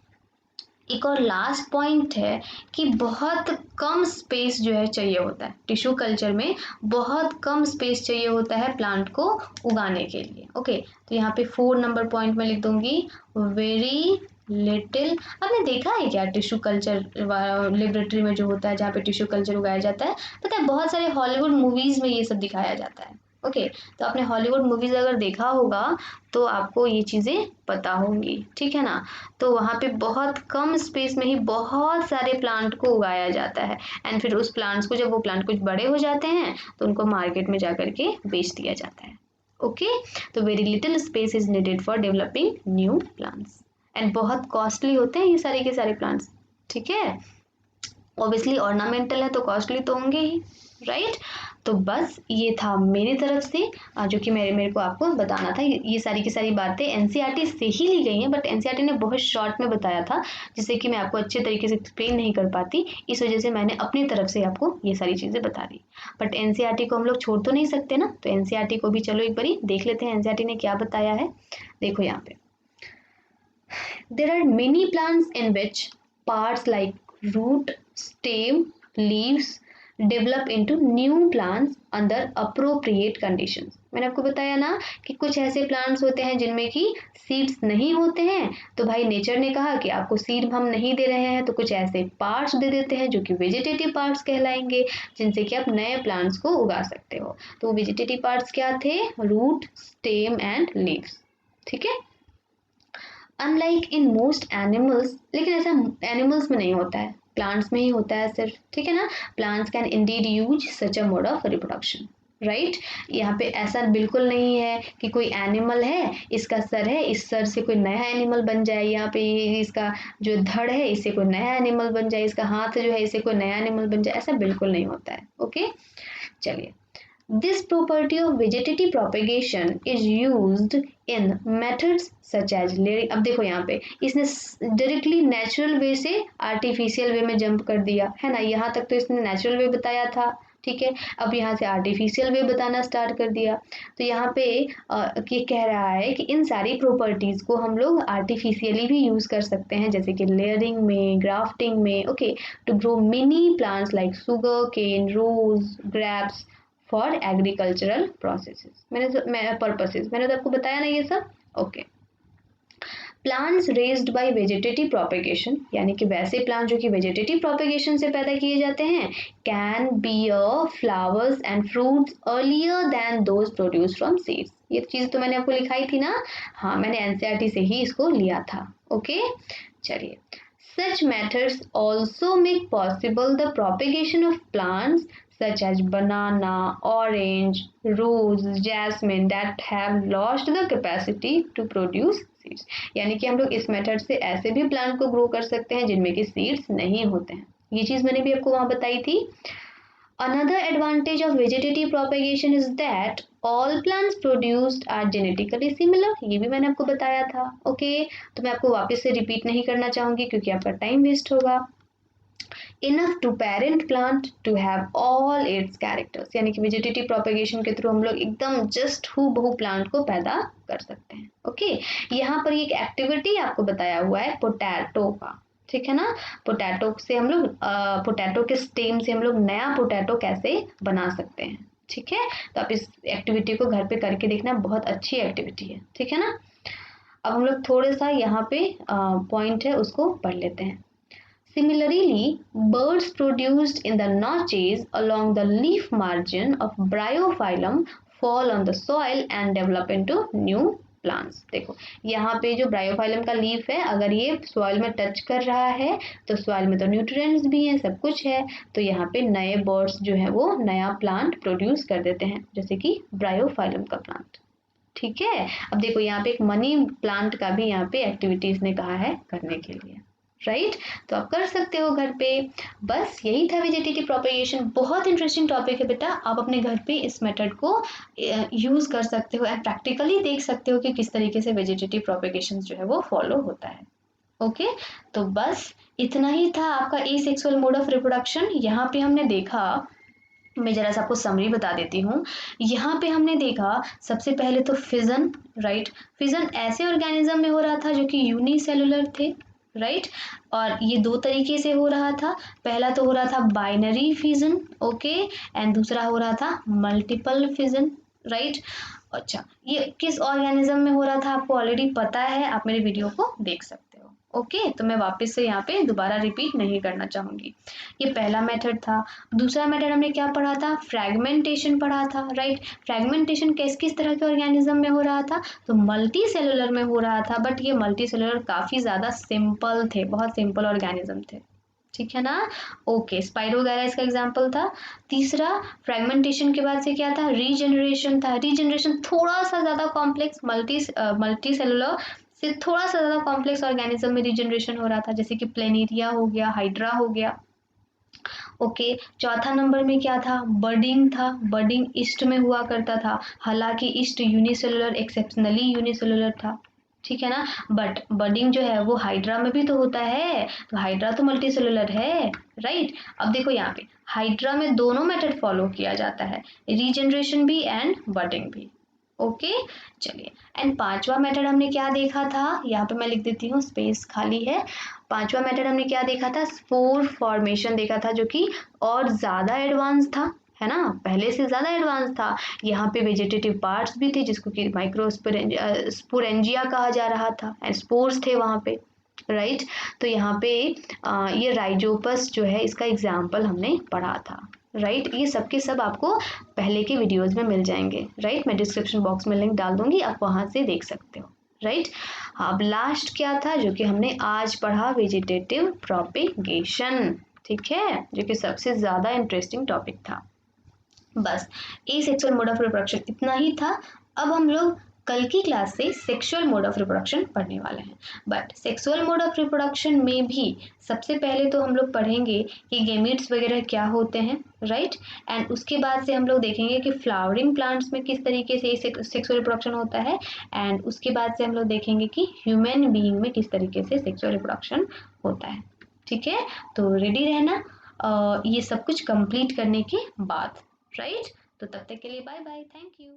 S1: एक और लास्ट पॉइंट है कि बहुत कम स्पेस जो है चाहिए होता है टिश्यू कल्चर में, बहुत कम स्पेस चाहिए होता है प्लांट को उगाने के लिए, ओके। तो यहाँ पे 4 नंबर पॉइंट में लिख दूंगी वेरी लिटिल। आपने देखा है क्या टिश्यू कल्चर लेबोरेटरी में जो होता है जहाँ पे टिश्यू कल्चर उगाया जाता है? पता है बहुत सारे हॉलीवुड मूवीज में ये सब दिखाया जाता है, ओके। तो आपने हॉलीवुड मूवीज अगर देखा होगा तो आपको ये चीज़ें पता होंगी, ठीक है ना। तो वहाँ पे बहुत कम स्पेस में ही बहुत सारे प्लांट को उगाया जाता है एंड फिर उस प्लांट्स को जब वो प्लांट कुछ बड़े हो जाते हैं तो उनको मार्केट में जा करके बेच दिया जाता है, ओके। तो very little space is needed for developing new plants and बहुत कॉस्टली होते हैं ये सारे के सारे प्लांट्स, ठीक है। ऑब्वियसली ऑर्नामेंटल है तो कॉस्टली तो होंगे ही, राइट। तो बस ये था मेरी तरफ से जो कि मेरे को आपको बताना था। ये सारी की सारी बातें एनसीईआरटी से ही ली गई हैं बट एनसीईआरटी ने बहुत शॉर्ट में बताया था जिससे कि मैं आपको अच्छे तरीके से एक्सप्लेन नहीं कर पाती, इस वजह से मैंने अपनी तरफ से आपको ये सारी चीज़ें बता दी। बट एनसीईआरटी को हम लोग छोड़ तो नहीं सकते ना, तो एनसीईआरटी को भी चलो एक बारी देख लेते हैं एनसीईआरटी ने क्या बताया है। देखो यहाँ पे there are many plants in which parts like root, stem, leaves develop into new plants under appropriate conditions। मैंने आपको बताया ना कि कुछ ऐसे प्लांट्स होते हैं जिनमें कि सीड्स नहीं होते हैं, तो भाई नेचर ने कहा कि आपको सीड हम नहीं दे रहे हैं तो कुछ ऐसे पार्ट्स दे देते हैं जो कि वेजिटेटिव पार्ट्स कहलाएंगे, जिनसे कि आप नए प्लांट्स को उगा सकते हो। तो वेजिटेटिव पार्ट्स क्या थे? रूट, स्टेम एंड लीव्स, ठीक है। अनलाइक इन मोस्ट एनिमल्स, लेकिन ऐसा एनिमल्स में नहीं होता है, प्लांट्स में ही होता है सिर्फ, ठीक है ना। Plants can Indeed use such a mode of reproduction, right. यहाँ पे ऐसा बिल्कुल नहीं है कि कोई एनिमल है, इसका सर है, इस सर से कोई नया एनिमल बन जाए, यहाँ पे इसका जो धड़ है इससे कोई नया एनिमल बन जाए, इसका हाथ जो है इससे कोई नया एनिमल बन जाए, ऐसा बिल्कुल नहीं होता है, ओके। चलिए this property of vegetative propagation is used in methods such as layering। अब देखो यहाँ पे इसने डायरेक्टली नेचुरल वे से आर्टिफिशियल वे में जंप कर दिया है ना, यहाँ तक तो इसने नेचुरल वे बताया था, ठीक है। अब यहाँ से आर्टिफिशियल वे बताना स्टार्ट कर दिया। तो यहाँ पे ये कह रहा है कि इन सारी प्रॉपर्टीज को हम लोग आर्टिफिशियली भी यूज कर सकते हैं, जैसे कि लेयरिंग में, ग्राफ्टिंग में, okay, to grow many plants like sugar cane, rose, grapes for agricultural processes. मैंने तो आपको बताया ना ये सब, okay. Plants raised by vegetative propagation, यानी कि वैसे प्लांट जो कि वेजिटेटिव प्रोपेगेशन से पैदा किए जाते हैं, can bear flowers and fruits earlier than those produce from seeds. ये चीज़ तो मैंने आपको लिखाई थी ना, हाँ मैंने एनसीईआरटी से ही इसको लिया था, ओके। चलिए such methods also make possible the propagation of plants such as banana, orange, rose, jasmine that have lost the capacity to produce seeds। यानी कि हम लोग इस मेथड से ऐसे भी प्लांट को ग्रो कर सकते हैं जिनमें कि सीड्स नहीं होते हैं। ये चीज़ मैंने भी आपको वहाँ बताई थी। Another advantage of vegetative propagation is that all plants produced are genetically similar। ये भी मैंने आपको बताया था, ओके। तो मैं आपको वापस से रिपीट नहीं करना चाहूँगी क्योंकि आपका टाइम वेस्ट होगा। Enough to parent plant to have all its characters, यानी कि वेजिटेटिव प्रोपेगेशन के थ्रू हम लोग एकदम जस्ट हूबहू प्लांट को पैदा कर सकते हैं, ओके। यहाँ पर एक एक्टिविटी आपको बताया हुआ है पोटैटो का, ठीक है ना। पोटैटो से हम लोग पोटैटो के स्टेम से हम लोग नया पोटैटो कैसे बना सकते हैं, ठीक है। तो आप इस एक्टिविटी को घर पे करके देखना, बहुत अच्छी एक्टिविटी है, ठीक है ना। अब हम लोग थोड़ा सा यहाँ पे पॉइंट है उसको पढ़ लेते हैं। Similarly, birds produced in the notches along the leaf margin of bryophyllum fall on the soil and develop into new plants. देखो यहाँ पे जो ब्रायोफाइलम का लीफ है, अगर ये सॉइल में टच कर रहा है तो सॉइल में तो न्यूट्रिएंट्स भी हैं, सब कुछ है, तो यहाँ पे नए बर्ड्स जो है वो नया प्लांट प्रोड्यूस कर देते हैं, जैसे कि ब्रायोफाइलम का प्लांट। ठीक है, अब देखो यहाँ पे एक मनी प्लांट का भी यहाँ पे एक्टिविटीज ने कहा है करने के लिए, राइट? तो आप कर सकते हो घर पे। बस यही था वेजिटेटिव प्रोपेगेशन। बहुत इंटरेस्टिंग टॉपिक है बेटा, आप अपने घर पे इस मेथड को यूज कर सकते हो एंड प्रैक्टिकली देख सकते हो कि किस तरीके से वेजिटेटिव प्रोपेगेशन जो है वो फॉलो होता है। ओके, तो बस इतना ही था आपका एसेक्सुअल मोड ऑफ रिप्रोडक्शन। यहाँ पे हमने देखा, मैं जरा सा आपको समरी बता देती हूँ। यहाँ पे हमने देखा सबसे पहले तो फिजन, राइट? फिजन ऐसे ऑर्गेनिज्म में हो रहा था जो कि यूनिसेलुलर थे, राइट? और ये दो तरीके से हो रहा था। पहला तो हो रहा था बाइनरी फिजन, ओके, एंड दूसरा हो रहा था मल्टीपल फिजन, राइट? अच्छा, ये किस ऑर्गेनिज्म में हो रहा था आपको ऑलरेडी पता है, आप मेरे वीडियो को देख सकते हो। ओके, तो मैं वापस से यहाँ पे दोबारा रिपीट नहीं करना चाहूंगी। ये पहला मेथड था। दूसरा मेथड हमने क्या पढ़ा था? फ्रैगमेंटेशन पढ़ा था, राइट? फ्रैगमेंटेशन किस किस तरह के ऑर्गेनिज्म में हो रहा था? तो मल्टी सेलुलर में हो रहा था, बट ये मल्टी सेलुलर काफ़ी ज़्यादा सिंपल थे, बहुत सिंपल ऑर्गेनिज्म थे, ठीक है ना? ओके, स्पाइरोगैरा इसका एग्जाम्पल था। तीसरा, फ्रेगमेंटेशन के बाद से क्या था? रीजनरेशन था। रीजनरेशन थोड़ा सा ज़्यादा कॉम्प्लेक्स, मल्टी सेलुलर से थोड़ा सा ज़्यादा कॉम्प्लेक्स ऑर्गेनिज्म में रीजनरेशन हो रहा था, जैसे कि प्लेनेरिया हो गया, हाइड्रा हो गया। ओके, चौथा नंबर में क्या था? बर्डिंग था। बर्डिंग ईस्ट में हुआ करता था, हालांकि ईस्ट यूनिसेलुलर, एक्सेप्शनली यूनिसेलुलर था, ठीक है ना? बट बर्डिंग जो है वो हाइड्रा में भी तो होता है, तो हाइड्रा तो मल्टी सेलुलर है, राइट? अब देखो यहाँ पे हाइड्रा में दोनों मेथड फॉलो किया जाता है, रीजनरेशन भी एंड बर्डिंग भी। ओके, चलिए, एंड पांचवा मेथड हमने क्या देखा था? यहाँ पे मैं लिख देती हूँ, स्पेस खाली है। पांचवा मेथड हमने क्या देखा था? स्पोर फॉर्मेशन देखा था, जो कि और ज़्यादा एडवांस था, है ना? पहले से ज़्यादा एडवांस था। यहाँ पे वेजिटेटिव पार्ट्स भी थे, जिसको कि माइक्रोस्पोरेंजिया कहा जा रहा था, एंड स्पोर्स थे वहाँ पे, राइट? तो यहाँ पे ये राइजोपस जो है, इसका एग्जाम्पल हमने पढ़ा था, राइट? ये सब के सब आपको पहले के वीडियोज़ में मिल जाएंगे, राइट? मैं डिस्क्रिप्शन बॉक्स में लिंक डाल दूंगी, आप वहाँ से देख सकते हो, राइट? अब लास्ट क्या था जो कि हमने आज पढ़ा? वेजिटेटिव प्रोपेगेशन, ठीक है, जो कि सबसे ज़्यादा इंटरेस्टिंग टॉपिक था। बस एसेक्सुअल मोड ऑफ रिप्रोडक्शन इतना ही था। अब हम लोग कल की क्लास से सेक्सुअल मोड ऑफ रिप्रोडक्शन पढ़ने वाले हैं। But sexual mode of reproduction में भी सबसे पहले तो हम लोग पढ़ेंगे कि गेमीट्स वगैरह क्या होते हैं, राइट? एंड उसके बाद से हम लोग देखेंगे कि फ्लावरिंग प्लांट्स में किस तरीके से सेक्सुअल रिप्रोडक्शन होता है, एंड उसके बाद से हम लोग देखेंगे कि ह्यूमन बीइंग में किस तरीके से सेक्सुअल रिप्रोडक्शन होता है, ठीक है? तो रेडी रहना ये सब कुछ कंप्लीट करने के बाद, राइट? तो तब तक के लिए बाय बाय, थैंक यू।